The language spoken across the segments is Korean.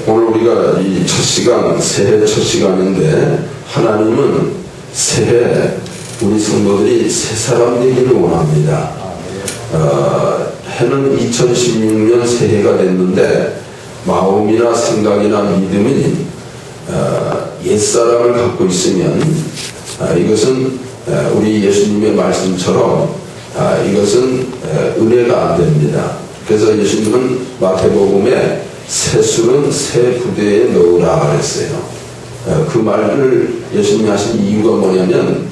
오늘 우리가 이 첫 시간, 새해 첫 시간인데 하나님은 새해 우리 성도들이 새 사람 되기를 원합니다. 해는 2016년 새해가 됐는데 마음이나 생각이나 믿음이 옛사람을 갖고 있으면 이것은 우리 예수님의 말씀처럼 이것은 은혜가 안 됩니다. 그래서 예수님은 마태복음에 새술은 새 부대에 넣으라 그랬어요. 그 말을 예수님이 하신 이유가 뭐냐면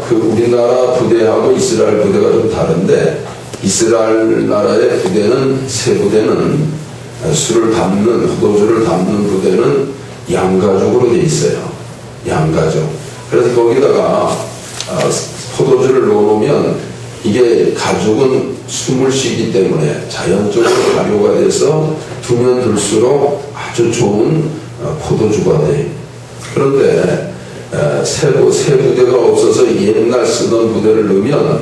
그 우리나라 부대하고 이스라엘 부대가 좀 다른데 이스라엘 나라의 부대는 새 부대는 술을 담는 포도주를 담는 부대는 양가죽으로 돼 있어요. 양가죽. 그래서 거기다가 포도주를 넣어놓으면 이게 가죽은 숨을 쉬기 때문에 자연적으로 발효가 돼서 두면 둘수록 아주 좋은 포도주가 돼요. 그런데 새 부대가 없어서 옛날 쓰던 부대를 넣으면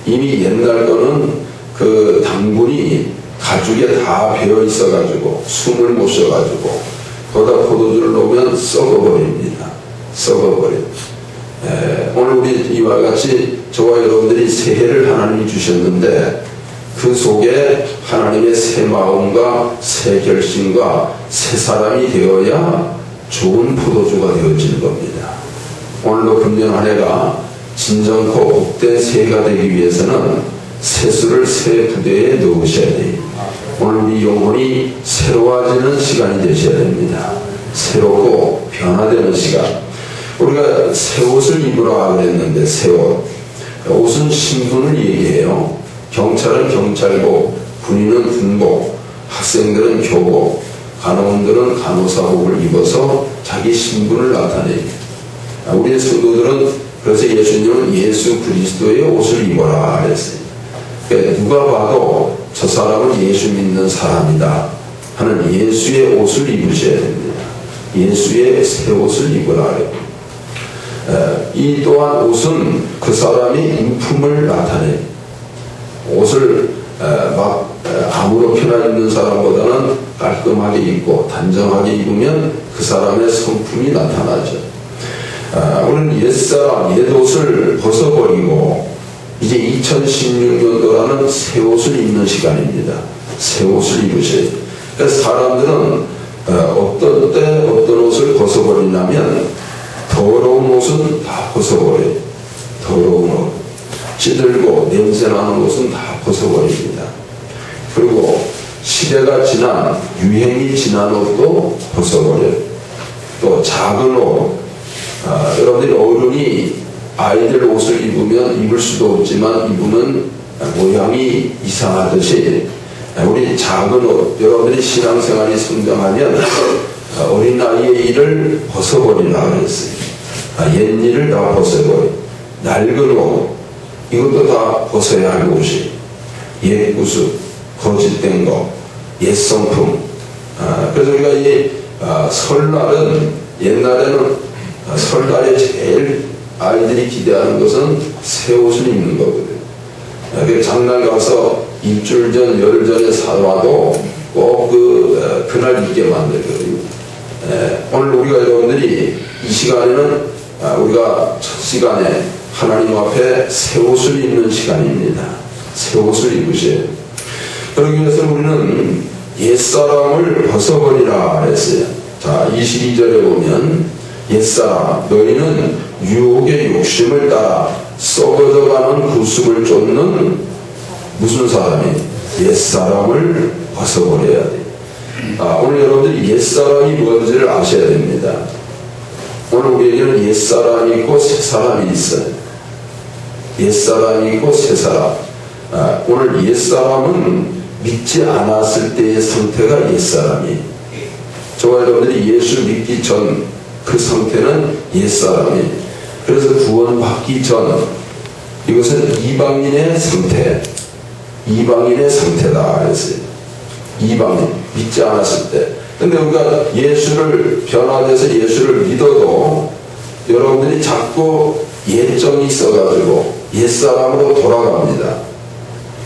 이미 옛날 거는 그 당분이 가죽에 다 배어 있어 가지고 숨을 못 쉬어 가지고 거기다 포도주를 넣으면 썩어버립니다. 썩어버려요. 오늘 우리 이와 같이 저와 여러분들이 새해를 하나님이 주셨는데 그 속에 하나님의 새 마음과 새 결심과 새 사람이 되어야 좋은 포도주가 되어지는 겁니다. 오늘도 금년 한 해가 진정코 복된 새해가 되기 위해서는 새술을 새 부대에 넣으셔야 돼요. 오늘 우리 영혼이 새로워지는 시간이 되셔야 됩니다. 새롭고 변화되는 시간. 우리가 새 옷을 입으라 그랬는데 새 옷. 옷은 신분을 얘기해요. 경찰은 경찰복, 군인은 군복, 학생들은 교복, 간호원들은 간호사복을 입어서 자기 신분을 나타내요. 우리 성도들은 그래서 예수님은 예수 그리스도의 옷을 입어라 그랬어요. 그러니까 누가 봐도 저 사람은 예수 믿는 사람이다 하는 예수의 옷을 입으셔야 됩니다. 예수의 새 옷을 입으라 그래요. 이 또한 옷은 그 사람이 인품을 나타내요. 옷을 막 아무렇게나 입는 사람보다는 깔끔하게 입고 단정하게 입으면 그 사람의 성품이 나타나죠. 우리는 옛사람, 옛옷을 벗어버리고 이제 2016년도라는 새 옷을 입는 시간입니다. 새 옷을 입으셔야 돼요. 그래서 사람들은 어떤 때 어떤 옷을 벗어버리냐면 더러운 옷은 다 벗어버려요. 더러운 옷. 찌들고 냄새나는 옷은 다 벗어버립니다. 그리고 시대가 지난, 유행이 지난 옷도 벗어버려요. 또 작은 옷. 여러분들이 어른이 아이들 옷을 입으면 입을 수도 없지만 입으면 모양이 이상하듯이 우리 작은 옷, 여러분들이 신앙생활이 성장하면 어린 나이의 일을 벗어버리라 그랬어요. 옛 일을 다 벗어버려. 낡은 옷, 이것도 다 벗어야 할 옷이. 옛 구습, 거짓된 거, 옛 성품. 그래서 우리가 이 설날은 옛날에는 설날에 제일 아이들이 기대하는 것은 새 옷을 입는 거거든요. 장날 가서 일주일 전, 열흘 전에 사와도 꼭 그날 입게 만들거든요. 오늘 우리가 여러분들이 이 시간에는 우리가 첫 시간에 하나님 앞에 새 옷을 입는 시간입니다. 새 옷을 입으셔야 돼요. 그러기 위해서 우리는 옛사람을 벗어버리라 했어요. 자, 22절에 보면 옛사람, 너희는 유혹의 욕심을 따라 썩어져가는 구습을 쫓는 무슨 사람이? 옛사람을 벗어버려야 돼요. 오늘 여러분들이 옛사람이 뭔지를 아셔야 됩니다. 오늘 우리에게는 옛사람이 있고 새사람이 있어요. 옛사람이 있고 새사람. 오늘 옛사람은 믿지 않았을 때의 상태가 옛사람이에요. 저와 여러분들이 예수 믿기 전 그 상태는 옛사람이에요. 그래서 구원받기 전 이것은 이방인의 상태, 이방인의 상태다 그랬어요. 이방인, 믿지 않았을 때. 근데 우리가 예수를 변화돼서 예수를 믿어도 여러분들이 자꾸 옛정이 있어가지고 옛사람으로 돌아갑니다.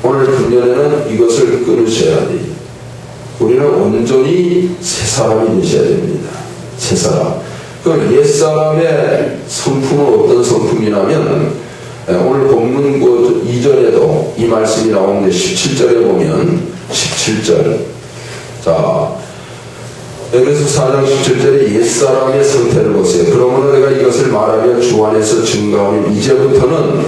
오늘 금년에는 이것을 끊으셔야 돼요. 우리는 온전히 새 사람이 되셔야 됩니다. 새 사람. 그 옛사람의 성품은 어떤 성품이냐면, 오늘 본문 그 이전에도 이 말씀이 나오는데 17절에 보면 17절. 자, 에베소 4장 17절에 옛사람의 상태를 보세요. 그러므로 내가 이것을 말하며 주 안에서 증거하니 이제부터는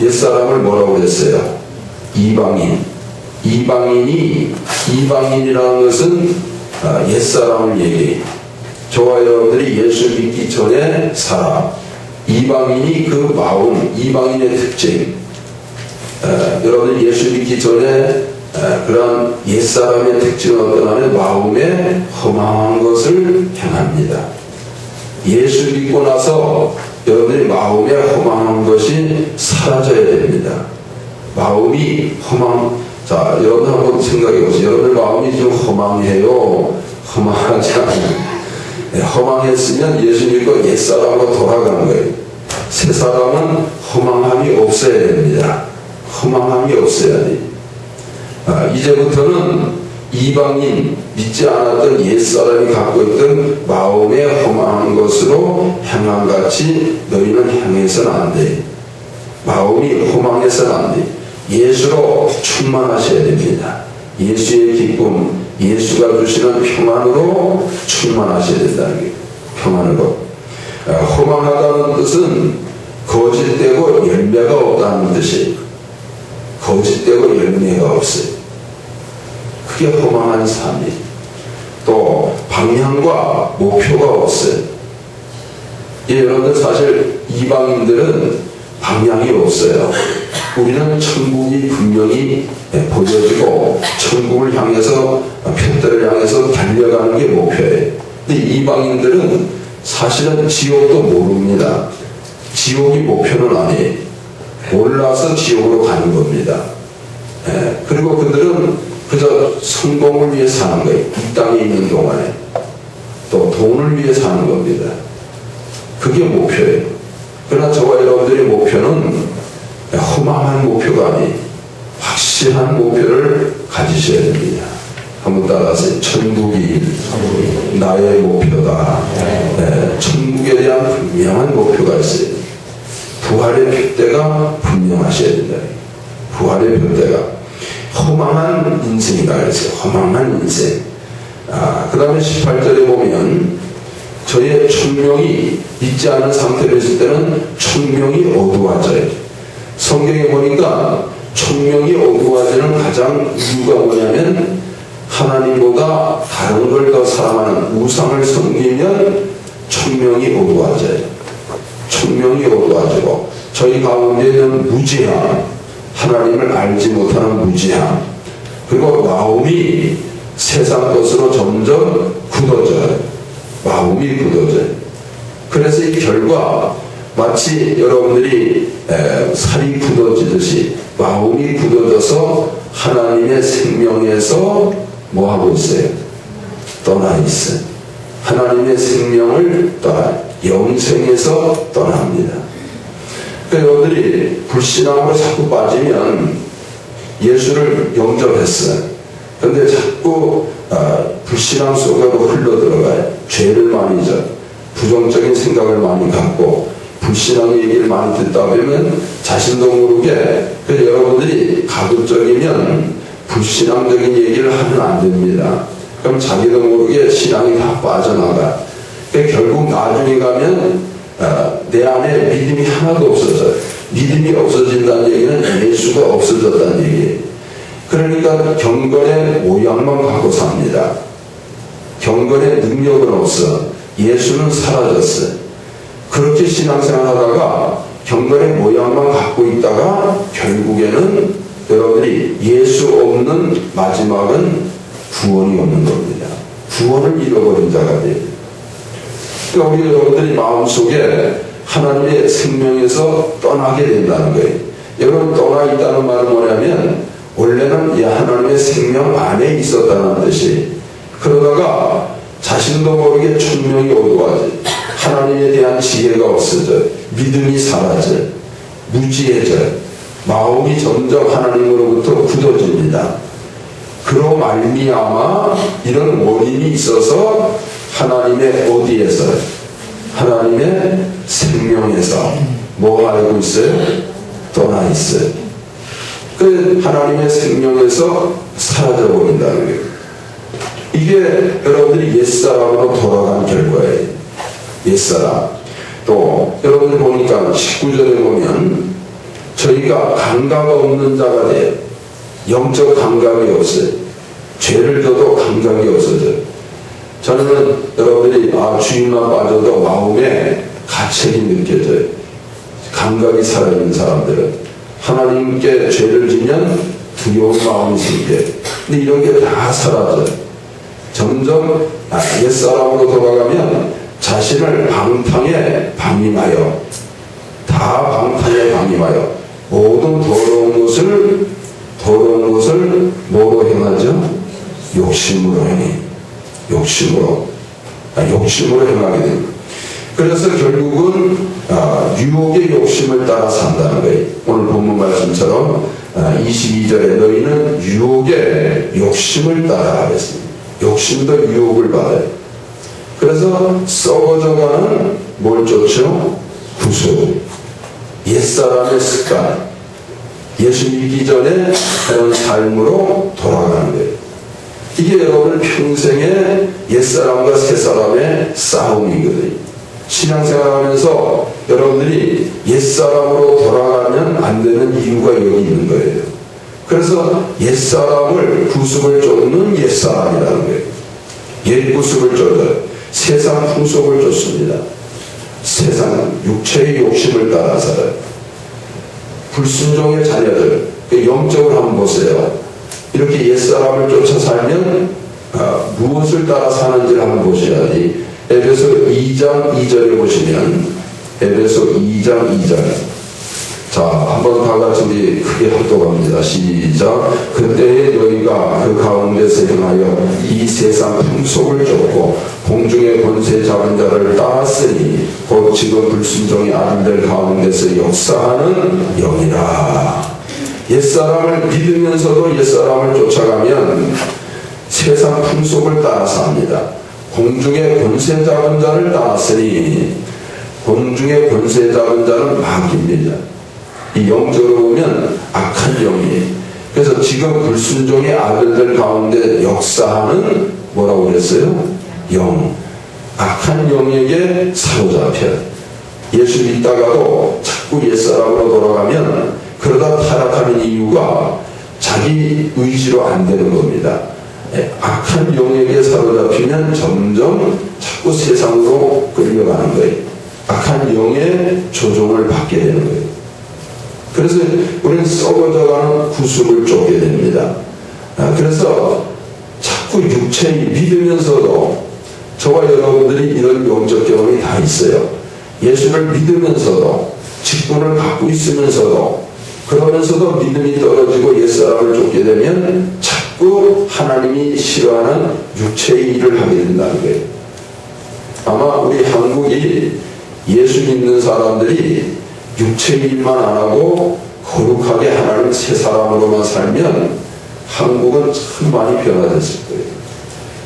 옛사람을 뭐라고 했어요? 이방인이라는 것은 옛사람을 얘기해요. 저와 여러분들이 예수 믿기 전에 사람, 이방인이 그 마음, 이방인의 특징, 여러분들이 예수 믿기 전에 그런 옛사람의 특징은 어떠냐면 마음에 허망한 것을 행합니다. 예수 믿고 나서 여러분들이 마음에 허망한 것이 사라져야 됩니다. 마음이 자, 여러분 한번 생각해 보세요. 여러분들 마음이 좀 허망해요? 허망하지 않아요? 허망했으면 예수 믿고 옛사람으로 돌아가는 거예요. 새 사람은 허망함이 없어야 됩니다. 허망함이 없어야 돼요. 이제부터는 이방인, 믿지 않았던 옛사람이 갖고 있던 마음에 허망한 것으로 행함같이 너희는 행해서는 안 돼. 마음이 허망해서는 안 돼. 예수로 충만하셔야 됩니다. 예수의 기쁨, 예수가 주시는 평안으로 충만하셔야 된다는 게 평안으로. 허망하다는 뜻은 거짓되고 열매가 없다는 뜻이에요. 거짓되고 열매가 없어요. 그게 허망한 삶이에요. 또 방향과 목표가 없어요. 여러분들 사실 이방인들은 방향이 없어요. 우리는 천국이 분명히 보여지고 천국을 향해서 표대를 향해서 달려가는 게 목표예요. 근데 이방인들은 사실은 지옥도 모릅니다. 지옥이 목표는 아니에요. 몰라서 지옥으로 가는 겁니다. 그리고 그들은 그저 성공을 위해 사는 거예요. 이 땅에 있는 동안에. 또 돈을 위해 사는 겁니다. 그게 목표예요. 그러나 저와 여러분들의 목표는 허망한 목표가 아닌 확실한 목표를 가지셔야 됩니다. 한번 따라하세요. 천국이 나의 목표다. 천국에 대한 분명한 목표가 있어요. 부활의 표대가 분명하셔야 된다. 부활의 표대가 허망한 인생이라 그랬어요. 허망한 인생. 그 다음에 18절에 보면 저의 총명이 있지 않은 상태로 있을 때는 총명이 어두워져요. 성경에 보니까 총명이 어두워지는 가장 이유가 뭐냐면 하나님보다 다른 걸 더 사랑하는 우상을 섬기면 총명이 어두워져요. 총명이 어두워지고 저희 가운데는 무지함, 하나님을 알지 못하는 무지함, 그리고 마음이 세상 것으로 점점 굳어져요. 마음이 굳어져요. 그래서 이 결과 마치 여러분들이 살이 굳어지듯이 마음이 굳어져서 하나님의 생명에서 뭐 하고 있어요? 떠나 있어요. 하나님의 생명을 떠나 영생에서 떠납니다. 그러니까 여러분들이 불신앙으로 자꾸 빠지면 예수를 영접했어요. 그런데 자꾸 불신앙 속으로 흘러들어가요. 죄를 많이 져, 부정적인 생각을 많이 갖고 불신앙의 얘기를 많이 듣다 보면 자신도 모르게 여러분들이 가급적이면 불신앙적인 얘기를 하면 안 됩니다. 그럼 자기도 모르게 신앙이 다 빠져나가. 결국 나중에 가면 내 안에 믿음이 하나도 없어져요. 믿음이 없어진다는 얘기는 예수가 없어졌다는 얘기예요. 그러니까 경건의 모양만 갖고 삽니다. 경건의 능력은 없어. 예수는 사라졌어요. 그렇게 신앙생활 하다가 경건의 모양만 갖고 있다가 결국에는 여러분들이 예수 없는 마지막은 구원이 없는 겁니다. 구원을 잃어버린 자가 돼요. 그러니까 우리 여러분들이 마음속에 하나님의 생명에서 떠나게 된다는 거예요. 여러분 떠나 있다는 말은 뭐냐면 원래는 하나님의 생명 안에 있었다는 뜻이, 그러다가 자신도 모르게 총명이 어두워져, 하나님에 대한 지혜가 없어져, 믿음이 사라져, 무지해져, 마음이 점점 하나님으로부터 굳어집니다. 것입니다. 그로 말미암아 이런 원인이 있어서 하나님의 어디에서? 하나님의 생명에서 뭐 하고 있어요? 떠나 있어요. 그 하나님의 생명에서 사라져 버린다는 거예요. 이게 여러분들이 옛사람으로 돌아간 결과예요. 옛사람. 또 여러분들 보니까 19절에 보면 저희가 감각 없는 자가 돼요. 영적 감각이 없어요. 죄를 져도 감각이 없어져요. 저는 여러분들이 주님만 빠져도 마음에 가책이 느껴져요. 감각이 살아있는 사람들은 하나님께 죄를 지면 두려운 마음이 생겨요. 근데 이런 게 다 사라져요. 점점 옛사람으로 돌아가면 자신을 방탕에 방임하여, 다 방탕에 방임하여 모든 더러운 것을 뭐로 행하죠? 욕심으로 행해. 욕심으로 행하게 됩니다. 그래서 결국은 유혹의 욕심을 따라 산다는 거예요. 오늘 본문 말씀처럼 22절에 너희는 유혹의 욕심을 따라 하겠습니다. 욕심도 유혹을 받아요. 그래서 썩어져가는 뭘 쫓죠? 구속. 옛사람의 습관, 예수 믿기 전에 그런 삶으로 돌아가는 거예요. 이게 여러분 평생의 옛사람과 새사람의 싸움이거든요. 신앙생활하면서 여러분들이 옛사람으로 돌아가면 안 되는 이유가 여기 있는 거예요. 그래서 옛사람을 구습을 쫓는 옛사람이라는 거예요. 옛 구습을 쫓아요. 세상 풍속을 쫓습니다. 세상 육체의 욕심을 따라 살아요. 불순종의 자녀들, 영적으로 한번 보세요. 이렇게 옛사람을 쫓아 살면 무엇을 따라 사는지를 한번 보셔야지. 에베소 2장 2절에 보시면, 에베소 2장 2절. 자, 한번 다 같이 우리 크게 합독합니다. 시작. 그때에 너희가 그 가운데서 행하여 이 세상 풍속을 쫓고 공중의 권세 잡은 자를 따랐으니 곧 지금 불순종의 아들들 가운데서 역사하는 영이라. 옛사람을 믿으면서도 옛사람을 쫓아가면 세상 풍속을 따라서 합니다. 공중의 권세 잡은 자를 따랐으니, 공중의 권세 잡은 자는 마귀입니다. 이 영적으로 보면 악한 영이에요. 그래서 지금 불순종의 아들들 가운데 역사하는 뭐라고 그랬어요? 영. 악한 영에게 사로잡혀 예수 믿다가도 자꾸 옛사람으로 돌아가면, 그러다 타락하는 이유가 자기 의지로 안 되는 겁니다. 악한 영에게 사로잡히면 점점 자꾸 세상으로 끌려가는 거예요. 악한 영의 조종을 받게 되는 거예요. 그래서 우리는 썩어져가는 구습을 쫓게 됩니다. 그래서 자꾸 육체를 믿으면서도, 저와 여러분들이 이런 영적 경험이 다 있어요. 예수를 믿으면서도, 직분을 갖고 있으면서도, 그러면서도 믿음이 떨어지고 옛사람을 쫓게 되면 자꾸 하나님이 싫어하는 육체의 일을 하게 된다는 거예요. 아마 우리 한국이 예수 믿는 사람들이 육체의 일만 안 하고 거룩하게 하나님 새 사람으로만 살면 한국은 참 많이 변화됐을 거예요.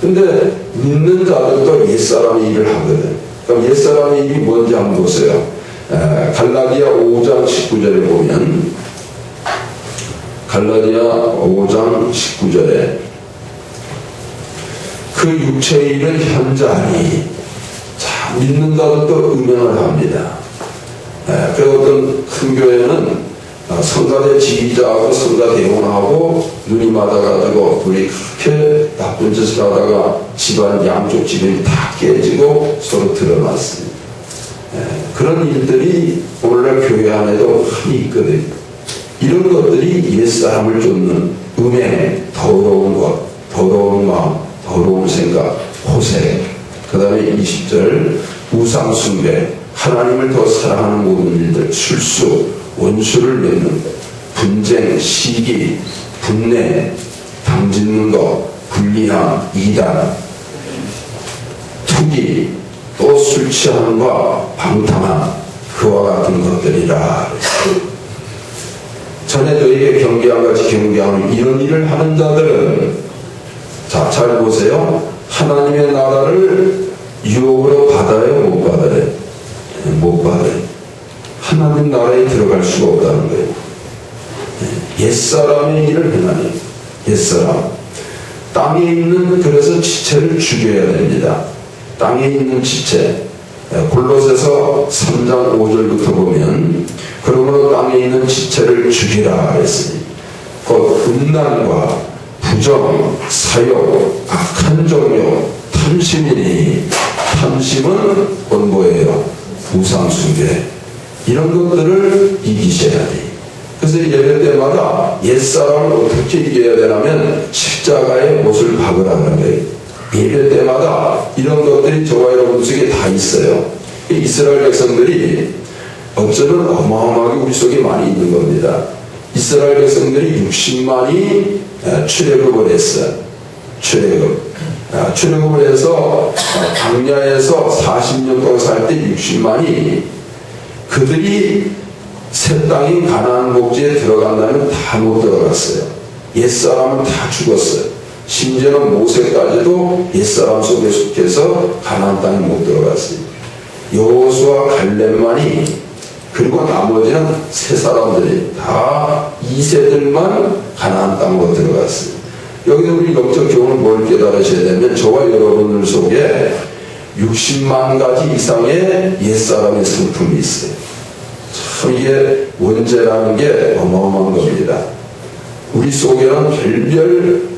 근데 믿는 자들도 옛사람의 일을 하거든. 그럼 옛사람의 일이 뭔지 한번 보세요. 갈라디아 5장 19절에 보면, 갈라디아 5장 19절에 그 육체의 일은 현저하니, 자, 믿는 자들도 음행을 합니다. 그리고 어떤 큰 교회는 성가대 지휘자하고 성가대원하고 눈이 맞아가지고 둘이 그렇게 나쁜 짓을 하다가 집안 양쪽 집이 다 깨지고 서로 드러났습니다. 그런 일들이 오늘날 교회 안에도 많이 있거든요. 이런 것들이 옛사람을 쫓는 음행, 더러운 것, 더러운 마음, 더러운 생각, 호색, 그 다음에 20절 우상숭배, 하나님을 더 사랑하는 모든 일들, 술수, 원수를 맺는 것, 분쟁, 시기, 분내, 당짓는 것, 불리함, 이단, 투기, 또 술 취함과 방탕함, 그와 같은 것들이라. 전에 너에게 경계한 같이 경계하는 이런 일을 하는 자들은, 자, 잘 보세요. 하나님의 나라를 유혹으로 받아요, 못 받아요? 못 받아요. 하나님 나라에 들어갈 수가 없다는 거예요. 옛사람의 일을 행하는, 옛사람. 땅에 있는, 그래서 지체를 죽여야 됩니다. 땅에 있는 지체. 골로새서 3장 5절부터 보면, 그러므로 땅에 있는 지체를 죽이라 했으니, 곧 음란과 부정, 사욕, 악한 종교, 탐심이니, 탐심은 곧 뭐예요? 우상숭배. 이런 것들을 이기셔야 돼. 그래서 예배 때마다 옛사람을 어떻게 이겨야 되냐면 십자가의 못을 박으라는 거예요. 예배 때마다 이런 것들이 저와 여러분 속에 다 있어요. 이스라엘 백성들이 어쩌면 어마어마하게 우리 속에 많이 있는 겁니다. 이스라엘 백성들이 60만이 출애굽을 했어요. 출애굽을 해서 광야에서 40년 동안 살 때 60만이 그들이 새 땅인 가나안 복지에 들어간다면 다 못 들어갔어요. 옛사람은 다 죽었어요. 심지어는 모세까지도 옛사람 속에 속해서 가나안 땅에 못 들어갔어요. 여호수아 갈렙만이, 그리고 나머지는 새 사람들이 다 2세들만 가나안 땅으로 들어갔어요. 여기서 우리 영적 교훈을 뭘 깨달으셔야 되면 저와 여러분들 속에 60만 가지 이상의 옛사람의 성품이 있어요. 참 이게 원죄라는 게 어마어마한 겁니다. 우리 속에는 별별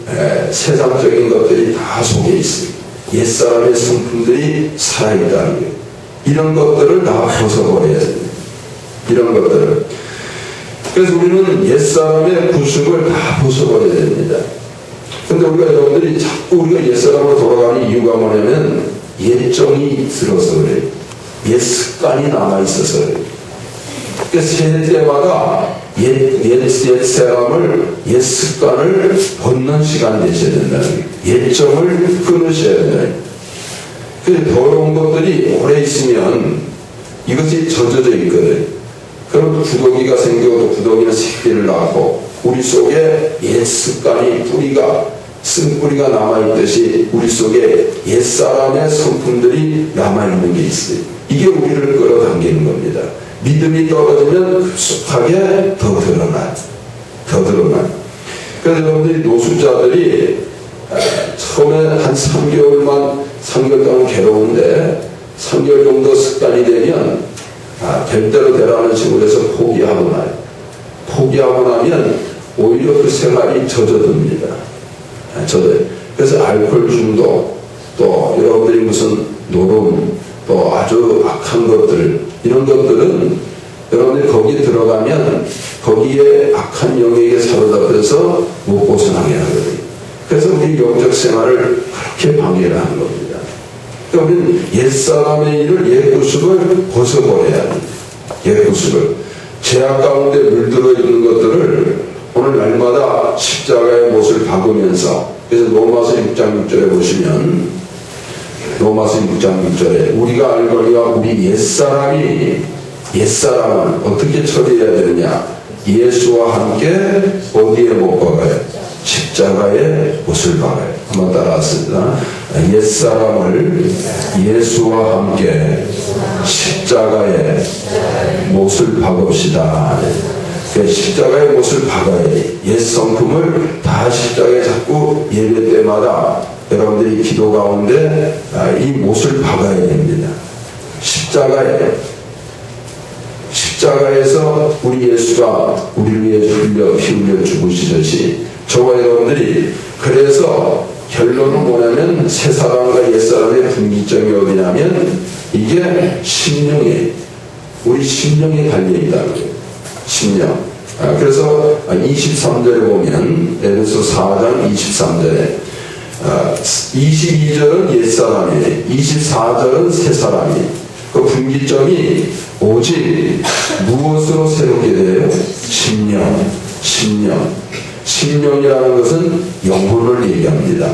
세상적인 것들이 다 속에 있어요. 옛사람의 성품들이 살아있다는 거예요. 이런 것들을 다 벗어버려야 됩니다. 이런 것들을. 그래서 우리는 옛사람의 구습을 다 벗어버려야 됩니다. 근데 우리가 여러분들이 자꾸 우리가 옛사람으로 돌아가는 이유가 뭐냐면 옛정이 들어서 그래요. 옛 습관이 남아있어서 그래요. 그래서 새 때마다 옛 사람을, 옛 습관을 벗는 시간 되셔야 된다는 거예요. 옛정을 끊으셔야 된다는 거예요. 그 더러운 것들이 오래 있으면 이것이 젖어져 있거든요. 그럼 구더기가 생겨도 구더기는 새끼를 낳고 우리 속에 옛 습관이 쓴뿌리가 남아있듯이 우리 속에 옛사람의 성품들이 남아있는 게 있어요. 이게 우리를 끌어당기는 겁니다. 믿음이 떨어지면 급속하게 더 드러나요. 그래서 여러분들이 노숙자들이 처음에 한 3개월 동안 괴로운데 3개월 정도 습관이 되면 될 대로 되라는 식으로 해서 포기하고 나요. 포기하고 나면 오히려 그 생활이 젖어듭니다. 그래서 알코올 중독, 또 여러분들이 무슨 노름, 또 아주 악한 것들, 이런 것들은 여러분들이 거기에 들어가면 거기에 악한 영에게 사로잡혀서 못 벗어나게 하거든요. 그래서 우리 영적 생활을 그렇게 방해를 하는 겁니다. 그러니까 우리는 옛사람의 일을, 옛구습을 벗어버려야 합니다. 옛구습을. 죄악 가운데 물들어 있는 것들을 오늘 날마다 십자가의 못을 박으면서, 그래서 로마서 6장 6절에 보시면, 로마서 6장 6절에 우리가 알거니와 우리 옛사람은 어떻게 처리해야 되느냐? 예수와 함께 어디에 못 박아요? 십자가에 못을 박아요. 한번 따라하겠습니다. 옛사람을 예수와 함께 십자가에 못을 박읍시다. 십자가에 못을 박아야 돼. 옛 성품을 다 십자가에 자꾸 예배 때마다 여러분들이 기도 가운데 이 못을 박아야 됩니다. 십자가에서 우리 예수가 우리를 위해 피 흘려 죽으시듯이 저와 여러분들이, 그래서 결론은 뭐냐면 새 사람과 옛 사람의 분기점이 어디냐면 이게 심령에, 우리 심령에 달려있다는 거예요. 심령. 그래서 23절에 보면 에베소 4장 23절에 22절은 옛사람이에요. 24절은 새사람이에요. 그 분기점이 오직 무엇으로 새롭게 돼요? 심령이라는 것은 영혼을 얘기합니다.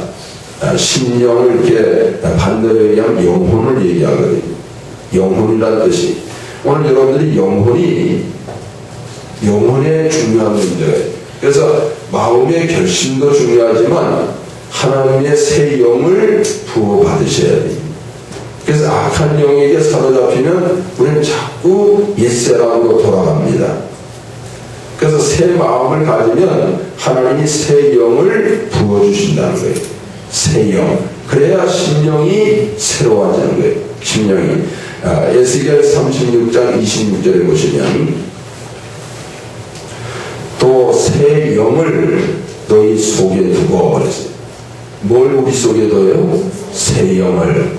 심령을 이렇게 반대로 얘기하면 영혼을 얘기하거든요. 영혼이라는 뜻이. 오늘 여러분들이 영혼이 영혼의 중요한 문제예요. 그래서 마음의 결심도 중요하지만 하나님의 새 영을 부어받으셔야 됩니다. 그래서 악한 영에게 사로잡히면 우리는 자꾸 옛사람으로 돌아갑니다. 그래서 새 마음을 가지면 하나님이 새 영을 부어주신다는 거예요. 새 영. 그래야 심령이 새로워지는 거예요. 심령이. 에스겔 36장 26절에 보시면 또 새 영을 너희 속에 두고 그랬어요. 뭘 우리 속에 둬요? 새 영을.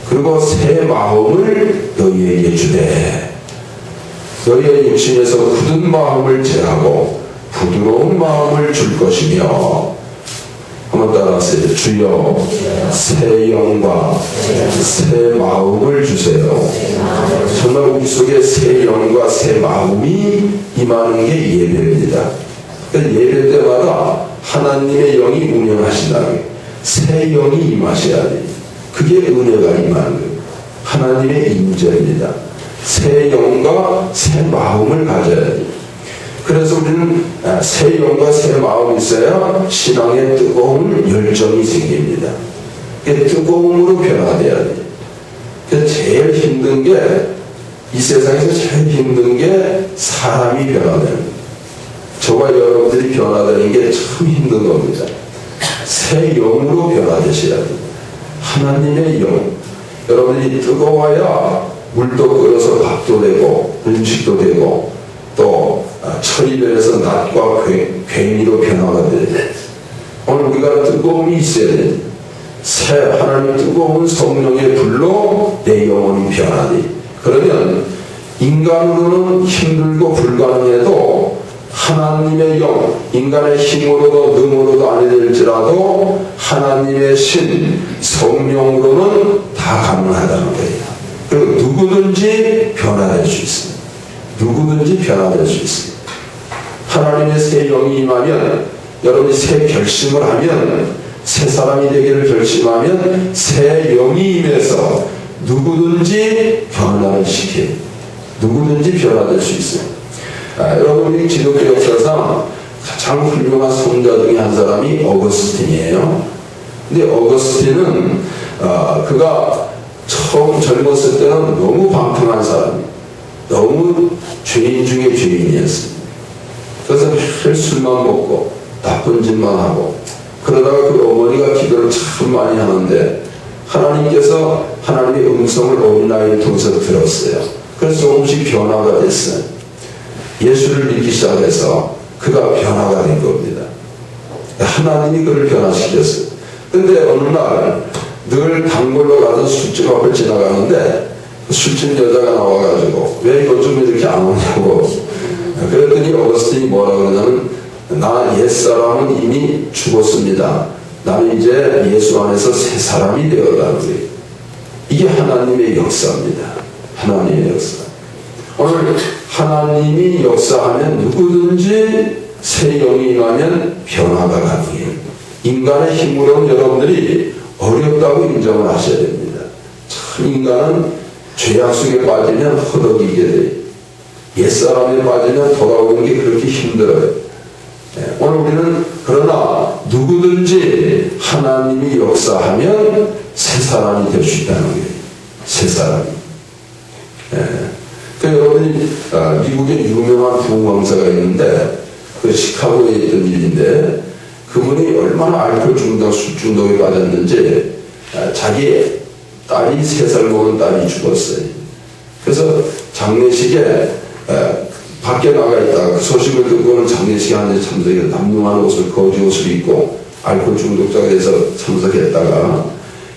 그리고 새 마음을 너희에게 주되 너희의 육신에서 굳은 마음을 제하고 부드러운 마음을 줄 것이며 한번 따라하세요. 주여 새 영과 새 마음을 주세요. 정말 우리 속에 새 영과 새 마음이 임하는 게 예배입니다. 그러니까 예배 때마다 하나님의 영이 운영하신다는 거예요. 새 영이 임하셔야 돼요. 그게 은혜가 임하는 거예요. 하나님의 임재입니다. 새 영과 새 마음을 가져야 돼요. 그래서 우리는 새 영과 새 마음이 있어야 신앙에 뜨거운 열정이 생깁니다. 뜨거움으로 변화돼야 돼요. 제일 힘든 게, 이 세상에서 제일 힘든 게 사람이 변화되는 거예요. 저와 여러분들이 변화되는 게 참 힘든 겁니다. 새 영으로 변화되셔야 돼요. 하나님의 영. 여러분들이 뜨거워야 물도 끓여서 밥도 되고 음식도 되고 또 철이 변해서 낮과 괭이로 변화가 되고 오늘 우리가 뜨거움이 있어야 돼요. 새 하나님 뜨거운 성령의 불로 내 영혼이 변하니 그러면 인간으로는 힘들고 불가능해도 하나님의 영, 인간의 힘으로도 능으로도 아니 될지라도 하나님의 신, 성령으로는 다 가능하다는 거예요. 그리고 누구든지 변화될 수 있습니다. 누구든지 변화될 수 있습니다. 하나님의 새 영이 임하면 여러분이 새 결심을 하면 새 사람이 되기를 결심하면 새 영이 임해서 누구든지 변화를 시켜요. 누구든지 변화될 수 있어요. 여러분이 기독교 역사상 가장 훌륭한 성자 중에 한 사람이 어거스틴이에요. 근데 어거스틴은 그가 처음 젊었을 때는 너무 방탕한 사람이에요. 너무 죄인 중에 죄인이었습니다. 그래서 매일 술만 먹고 나쁜 짓만 하고 그러다가 그 어머니가 기도를 참 많이 하는데 하나님께서 하나님의 음성을 어린아이를 통해서 들었어요. 그래서 조금씩 변화가 됐어요. 예수를 믿기 시작해서 그가 변화가 된 겁니다. 하나님이 그를 변화시켰어요. 근데 어느 날 늘 단골로 가서 술집 앞을 지나가는데 술집 여자가 나와가지고 왜 요즘 이렇게 안 오냐고 그랬더니 어거스틴이 뭐라 그러냐면 나 옛사람은 이미 죽었습니다. 나는 이제 예수 안에서 새 사람이 되었다는 거예요. 이게 하나님의 역사입니다. 하나님의 역사. 오늘 하나님이 역사하면 누구든지 새 영이 임하면 변화가 가능해요. 인간의 힘으로는 여러분들이 어렵다고 인정을 하셔야 됩니다. 참 인간은 죄악 속에 빠지면 허덕이게 돼요. 옛사람에 빠지면 돌아오는 게 그렇게 힘들어요. 오늘 우리는 그러나 누구든지 하나님이 역사하면 새 사람이 될 수 있다는 거예요. 새 사람이. 여러분이 미국에 유명한 부흥왕사가 있는데 그 시카고에 있던 일인데 그분이 얼마나 알코올 중독, 술 중독에 빠졌는지 자기 딸이 3살 먹은 딸이 죽었어요. 그래서 장례식에 밖에 나가 있다가 소식을 듣고는 장례식에 앉아 참석해서 남루한 옷을 거지 옷을 입고 알코올 중독자가 돼서 참석했다가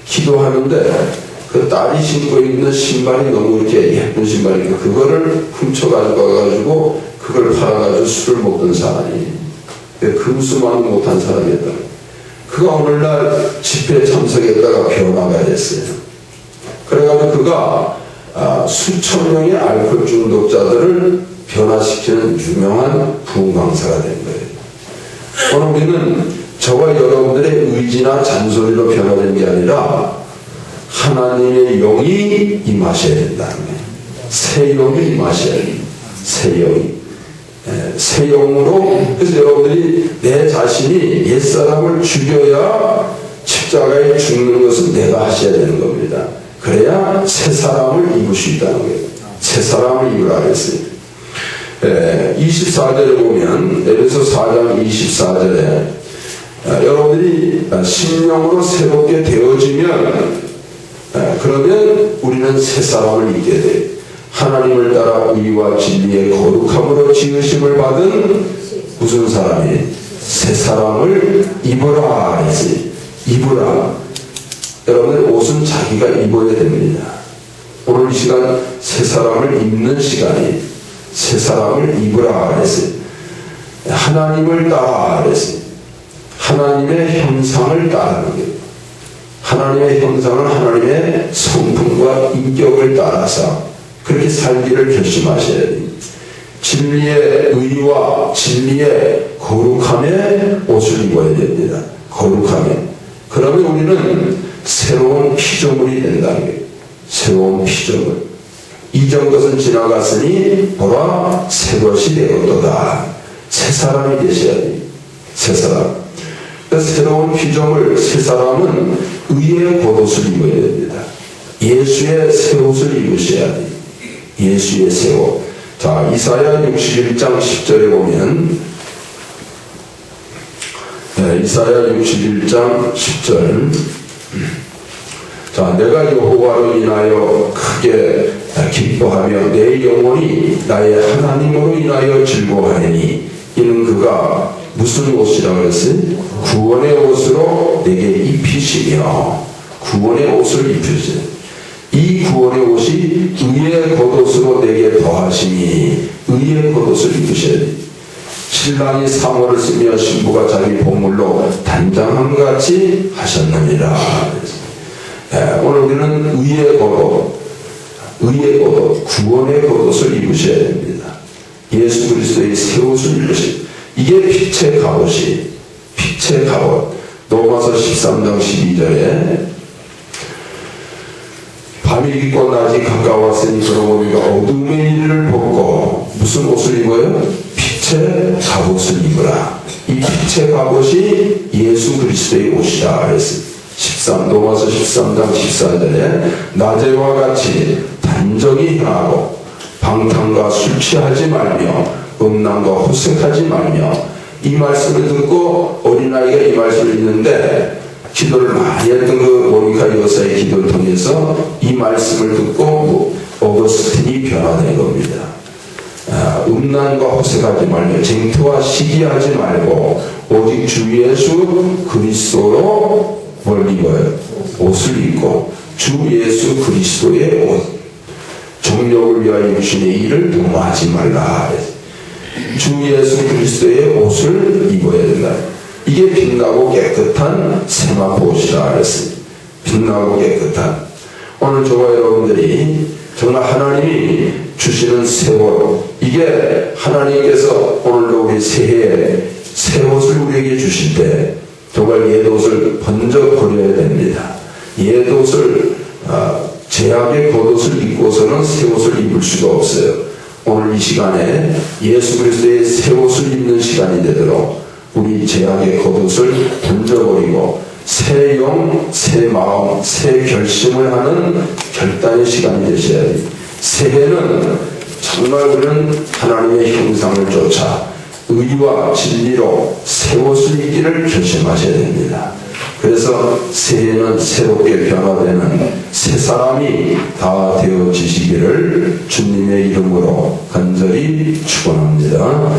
기도하는데 그 딸이 신고 있는 신발이 너무 이렇게 예쁜 신발이니까 그거를 훔쳐가지고 와가지고 그걸 팔아가지고 술을 먹던 사람이 금수만 못한 사람이었다. 그가 오늘날 집회에 참석했다가 변화가 됐어요. 그래가지고 그가 수천 명의 알코올 중독자들을 변화시키는 유명한 부흥강사가 된 거예요. 오늘 우리는 저와 여러분들의 의지나 잔소리로 변화되는 게 아니라 하나님의 영이 임하셔야 된다는 거예요. 새 영이 임하셔야 돼요. 새 영이. 새 영으로. 그래서 여러분들이 내 자신이 옛사람을 죽여야 십자가에 죽는 것은 내가 하셔야 되는 겁니다. 그래야 새 사람을 입을 수 있다는 거예요. 새 사람을 입으라 그랬어요. 24절에 보면 에베소 4장 24절에 여러분들이 심령으로 새롭게 되어지면 그러면 우리는 새 사람을 입게 돼요. 하나님을 따라 의와 진리의 거룩함으로 지으심을 받은 무슨 사람이? 새 사람을 입으라 했어요. 입으라. 여러분들 옷은 자기가 입어야 됩니다. 오늘 이 시간 새 사람을 입는 시간이 새 사람을 입으라 했어요. 하나님을 따라 했어요. 하나님의 형상을 따르는 거예요. 하나님의 형상은 하나님의 성품과 인격을 따라서 그렇게 살기를 결심하셔야 됩니다. 진리의 의와 진리의 거룩함의 옷을 입어야 됩니다. 거룩함에. 그러면 우리는 새로운 피조물이 된다는 거예요. 새로운 피조물. 이전 것은 지나갔으니 보라 새 것이 되었도다. 새 사람이 되셔야 돼요. 새 사람. 새로운 피조물, 새 사람은 의의 겉옷을 입어야 됩니다. 예수의 새 옷을 입으셔야 돼요. 예수의 새 옷. 자, 이사야 61장 10절에 보면 이사야 61장 10절. 자, 내가 여호와로 인하여 크게 기뻐하며 내 영혼이 나의 하나님으로 인하여 즐거워하니 이는 그가 무슨 옷이라고 했어요? 구원의 옷으로 내게 입히시며 구원의 옷을 입히시며 이 구원의 옷이 의의 겉옷으로 내게 더하시니 의의 겉옷을 입으셔야 돼요. 신랑이 상어를 쓰며 신부가 자기 보물로 단장함 같이 하셨느니라. 오늘 우리는 의의 겉옷, 의의 겉옷, 구원의 겉옷을 입으셔야 됩니다. 예수 그리스도의 새 옷을 입으셔야 됩니다. 이게 빛의 갑옷이, 빛의 갑옷. 로마서 13장 12절에 밤이 깊고 낮이 가까웠으니 그러므로 우리가 어둠의 일을 벗고 무슨 옷을 입어요? 빛의 갑옷을 입으라. 이 빛의 갑옷이 예수 그리스도의 옷이라 그랬어요. 로마서 13장 14절에 낮에와 같이 단정히 행하고 방탕과 술 취하지 말며 음란과 호색하지 말며. 이 말씀을 듣고 어린아이가 이 말씀을 읽는데 기도를 많이 했던 그 모니카 여사의 기도를 통해서 이 말씀을 듣고 어거스틴이 변화된 겁니다. 음란과 호색하지 말며 쟁투와 시기하지 말고 오직 주 예수 그리스도로 뭘 입어요? 옷을 입고 주 예수 그리스도의 옷. 정력을 위하여 주신의 일을 도모하지 말라. 주 예수 그리스도의 옷을 입어야 된다. 이게 빛나고 깨끗한 세마포옷이라 그랬어요. 빛나고 깨끗한. 오늘 저와 여러분들이 정말 하나님이 주시는 새 옷, 이게 하나님께서 오늘도 우리 새해에 새 옷을 우리에게 주실 때 정말 옛 옷을 번져 버려야 됩니다. 옛 옷을 제약의 겉옷을 입고서는 새 옷을 입을 수가 없어요. 오늘 이 시간에 예수 그리스도의 새 옷을 입는 시간이 되도록 우리 제약의 겉옷을 던져버리고 새 영, 새 마음, 새 결심을 하는 결단의 시간이 되셔야 돼요. 새해는 정말 우리는 하나님의 형상을 쫓아 의와 진리로 새 옷을 입기를 결심하셔야 됩니다. 그래서 새해는 새롭게 변화되는 새 사람이 다 되어지시기를 주님의 이름으로 간절히 축원합니다.